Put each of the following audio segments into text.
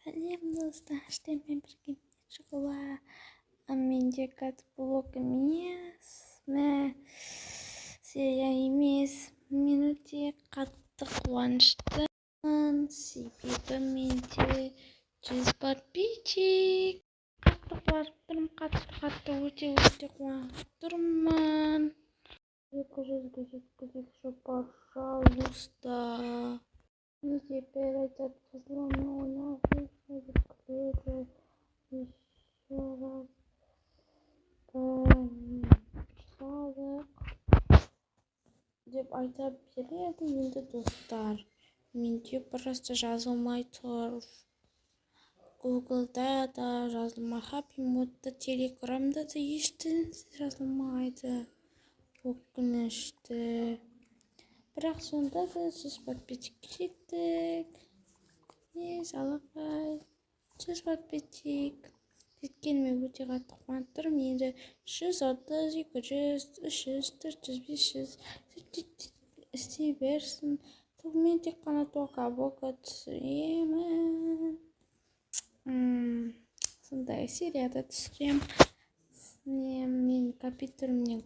Сәлем достар, мен бірге шығуға менде қазір блог емес, серия емес. Мен өте қатты қуаныштымын, себебі менде 100 подписчик. Қатты қуанып тұрмын, қатты өте қуанып тұрмын. 200-ге жеткізейікші, пожалуйста. И теперь этот взломанный клеит еще раз. Деп айта береді енді достар. Менде просто жазылмай тұр. Гуглда да жазылмай, Хапимодта, Телеграмда да ештеңе жазылмайды. Өкінішті. Бірақ сонда да 100 подписчик жеттік. Салақай 100 подписчик жеткеніме өте қатты қуанып тұрмын. Енді 130, 200, 300, 400, 500 істей берсін. Мен тек қана тоқа-боқа түсіремін. Сондай серияда түсірем. Мен компьютерімнен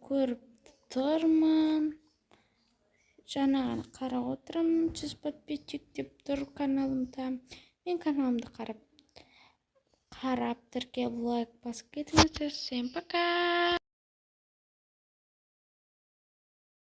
көріп тұрмын. Жаңағыны қарап отырмын, 100 подписчик деп тұр каналымда. Мен каналымды қарап тіркеліп лайк басып кетіңіздер. Всем пока!